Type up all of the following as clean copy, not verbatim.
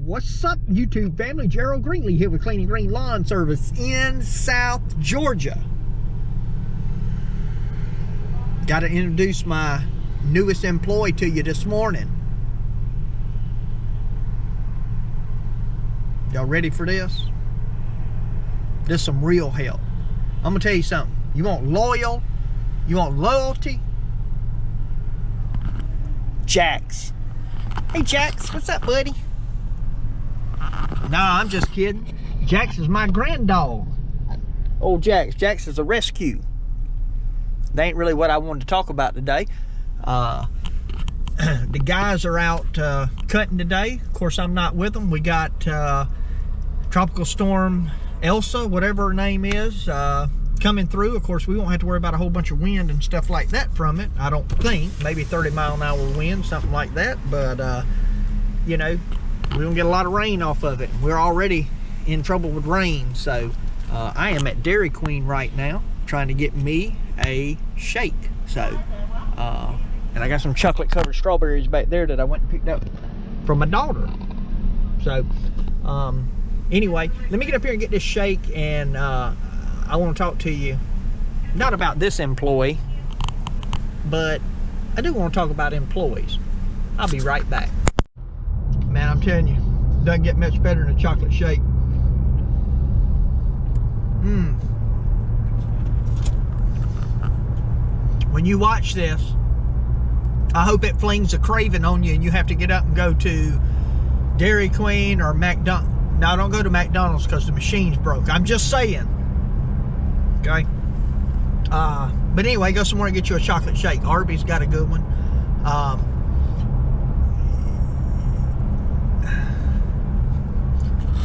What's up, YouTube family? Gerald Greenlee here with Clean and Green Lawn Service in South Georgia. Got to introduce my newest employee to you this morning. Y'all ready for this? This is some real help. I'm gonna tell you something. You want loyalty? Jax. Hey Jax, what's up, buddy? No, I'm just kidding. Jax is my grand dog. Old Jax. Jax is a rescue. That ain't really what I wanted to talk about today. The guys are out cutting today. Of course, I'm not with them. We got Tropical Storm Elsa, whatever her name is, coming through. Of course, we won't have to worry about a whole bunch of wind and stuff like that from it, I don't think. Maybe 30-mile-an-hour wind, something like that. But, you know, we don't get a lot of rain off of it. We're already in trouble with rain. So, I am at Dairy Queen right now, trying to get me a shake. So, and I got some chocolate-covered strawberries back there that I went and picked up from my daughter. So, anyway, let me get up here and get this shake, and I want to talk to you, not about this employee, but I do want to talk about employees. I'll be right back. Man, I'm telling you, doesn't get much better than a chocolate shake. When you watch this, I hope it flings a craving on you and you have to get up and go to Dairy Queen or McDonald's. Now, don't go to McDonald's because the machine's broke. I'm just saying. Okay? But anyway, go somewhere and get you a chocolate shake. Arby's got a good one.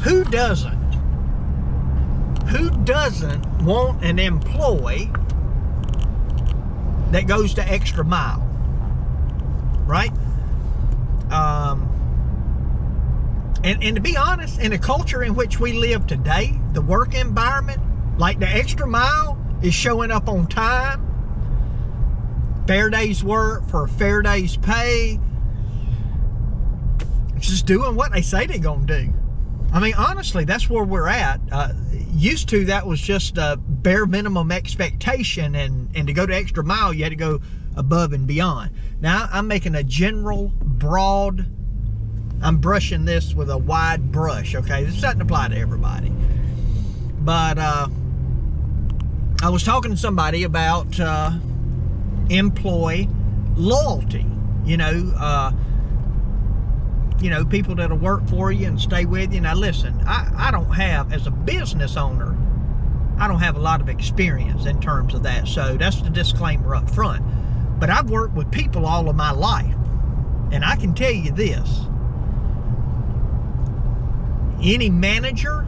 Who doesn't want an employee that goes the extra mile? Right? And to be honest, in the culture in which we live today, the work environment, like the extra mile is showing up on time, fair day's work for a fair day's pay, just doing what they say they're gonna do. I mean, honestly, that's where we're at. Used to, that was just a bare minimum expectation, and to go the extra mile, you had to go above and beyond. Now, I'm making a general, broad, I'm brushing this with a wide brush, okay? This doesn't apply to everybody. But I was talking to somebody about employee loyalty. You know, people that'll work for you and stay with you. Now listen, I don't have, as a business owner, I don't have a lot of experience in terms of that. So that's the disclaimer up front. But I've worked with people all of my life. And I can tell you this. Any manager,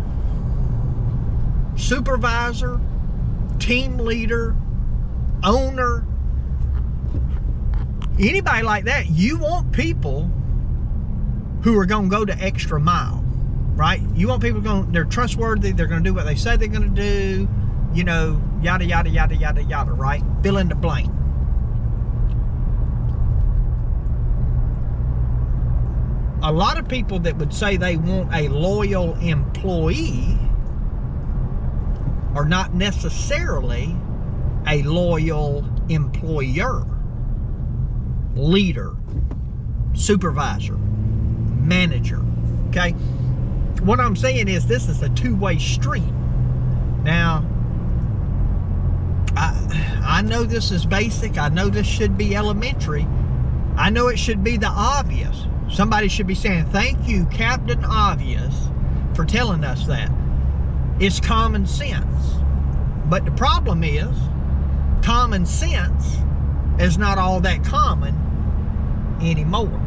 supervisor, team leader, owner, anybody like that, you want people who are going to go the extra mile, right? You want people they're trustworthy, they're going to do what they say they're going to do, you know, yada, yada, yada, yada, yada, right? Fill in the blank. A lot of people that would say they want a loyal employee are not necessarily a loyal employer, leader, supervisor, manager, okay? What I'm saying is this is a two-way street. Now, I know this is basic. I know this should be elementary. I know it should be the obvious. Somebody should be saying, thank you, Captain Obvious, for telling us that. It's common sense. But the problem is, common sense is not all that common anymore.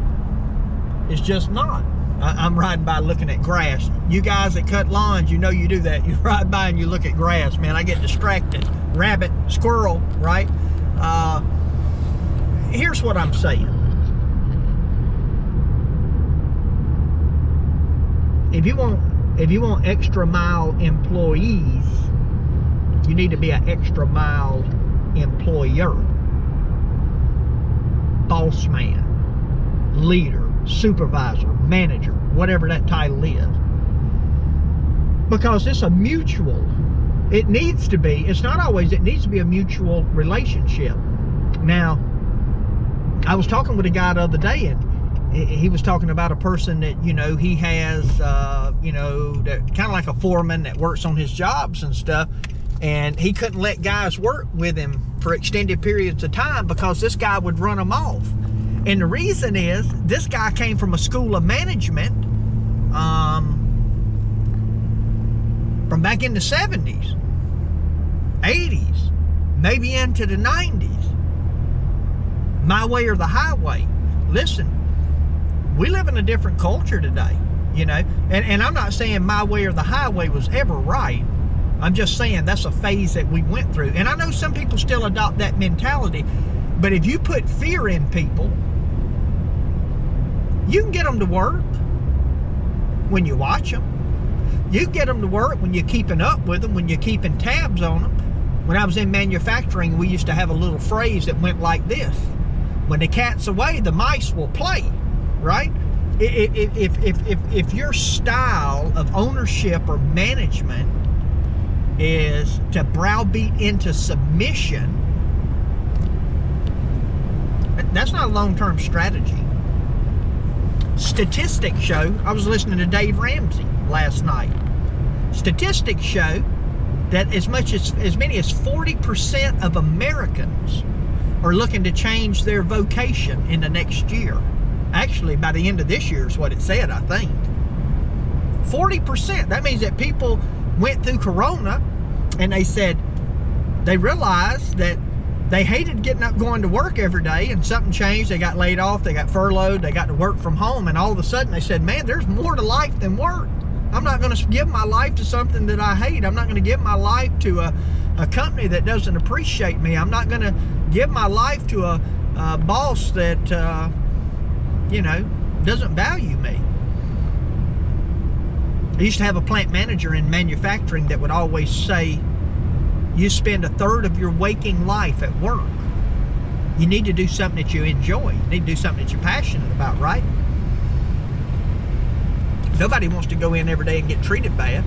It's just not. I'm riding by looking at grass. You guys that cut lawns, you know you do that. You ride by and you look at grass. Man, I get distracted. Rabbit, squirrel, right? Here's what I'm saying. If you want extra mile employees, you need to be an extra mile employer, boss man, leader, supervisor, manager. whatever that title is. Because it's a mutual, it needs to be, it's not always, it needs to be a mutual relationship. Now, I was talking with a guy the other day, and he was talking about a person that, you know, he has, you know, that kind of like a foreman that works on his jobs and stuff, and he couldn't let guys work with him for extended periods of time because this guy would run them off. And the reason is, this guy came from a school of management from back in the 70s, 80s, maybe into the 90s. My way or the highway. Listen, we live in a different culture today, you know, and I'm not saying my way or the highway was ever right. I'm just saying that's a phase that we went through. And I know some people still adopt that mentality, but if you put fear in people, you can get them to work when you watch them. You can get them to work when you're keeping up with them, when you're keeping tabs on them. When I was in manufacturing, we used to have a little phrase that went like this: when the cat's away, the mice will play, right? If your style of ownership or management is to browbeat into submission, that's not a long-term strategy. Statistics show, I was listening to Dave Ramsey last night. Statistics show that as many as 40% of Americans are looking to change their vocation in the next year. Actually, by the end of this year is what it said, I think. 40%. That means that people went through Corona and they said, they realized that they hated getting up going to work every day, and something changed. They got laid off, they got furloughed, they got to work from home, and all of a sudden they said, man, there's more to life than work. I'm not going to give my life to something that I hate. I'm not going to give my life to a company that doesn't appreciate me. I'm not going to give my life to a boss that, you know, doesn't value me. I used to have a plant manager in manufacturing that would always say, you spend a third of your waking life at work. You need to do something that you enjoy. You need to do something that you're passionate about, right? Nobody wants to go in every day and get treated bad.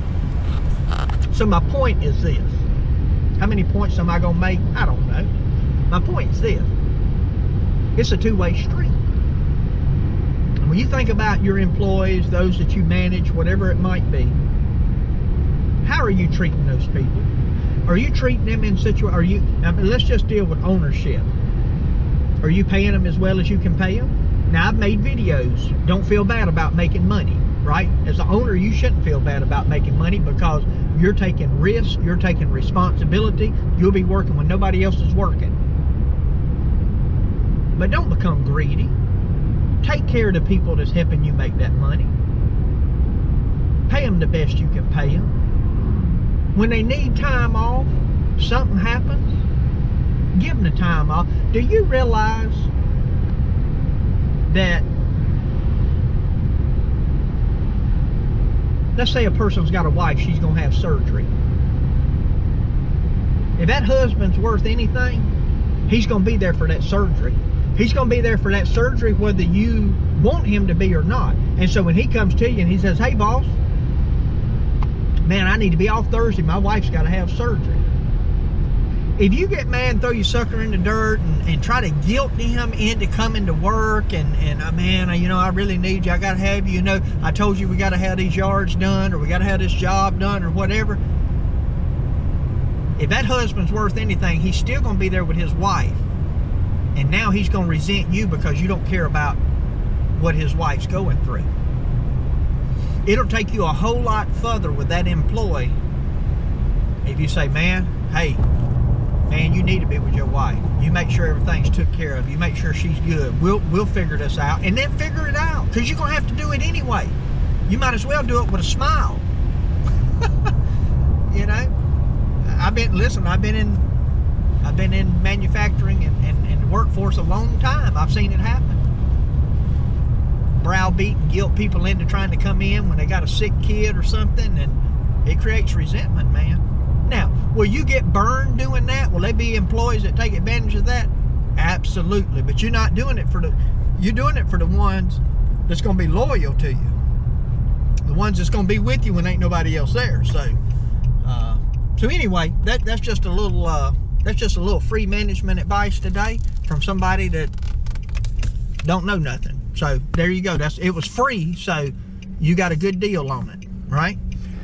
So my point is this. How many points am I going to make? I don't know. My point is this. It's a two-way street. And when you think about your employees, those that you manage, whatever it might be, how are you treating those people? Are you treating them in let's just deal with ownership. Are you paying them as well as you can pay them? Now, I've made videos. Don't feel bad about making money, right? As an owner, you shouldn't feel bad about making money because you're taking risks, you're taking responsibility. You'll be working when nobody else is working. But don't become greedy. Take care of the people that's helping you make that money. Pay them the best you can pay them. When they need time off, something happens, give them the time off. Do you realize that, let's say a person's got a wife, she's going to have surgery. If that husband's worth anything, he's going to be there for that surgery. He's going to be there for that surgery whether you want him to be or not. And so when he comes to you and he says, hey boss, man, I need to be off Thursday. My wife's got to have surgery. If you get mad and throw your sucker in the dirt and try to guilt him into coming to work and man, you know, I really need you. I got to have you. You know, I told you we got to have these yards done or we got to have this job done or whatever. If that husband's worth anything, he's still going to be there with his wife. And now he's going to resent you because you don't care about what his wife's going through. It'll take you a whole lot further with that employee if you say, man, hey, man, you need to be with your wife. You make sure everything's took care of. You make sure she's good. We'll figure this out. And then figure it out because you're going to have to do it anyway. You might as well do it with a smile. You know, I've been in manufacturing and the workforce a long time. I've seen it happen. Browbeat and guilt people into trying to come in when they got a sick kid or something, and it creates resentment, man. Now, will you get burned doing that? Will there be employees that take advantage of that? Absolutely. But you're not doing it you're doing it for the ones that's going to be loyal to you. ones that's gonna be with you when ain't nobody else there. So anyway, that's just a little free management advice today from somebody that don't know nothing. So there you go. It was free, so you got a good deal on it, right?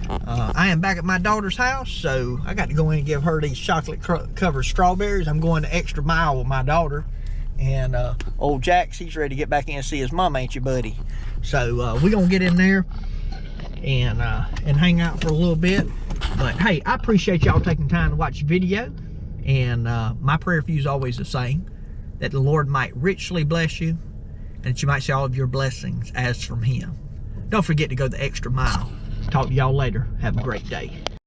I am back at my daughter's house, so I got to go in and give her these chocolate covered strawberries. I'm going the extra mile with my daughter, and old Jax, he's ready to get back in and see his mom, ain't you, buddy? So we're gonna get in there and hang out for a little bit. But hey, I appreciate y'all taking time to watch the video, and my prayer for you is always the same, that the Lord might richly bless you, and that you might see all of your blessings as from Him. Don't forget to go the extra mile. Talk to y'all later. Have a great day.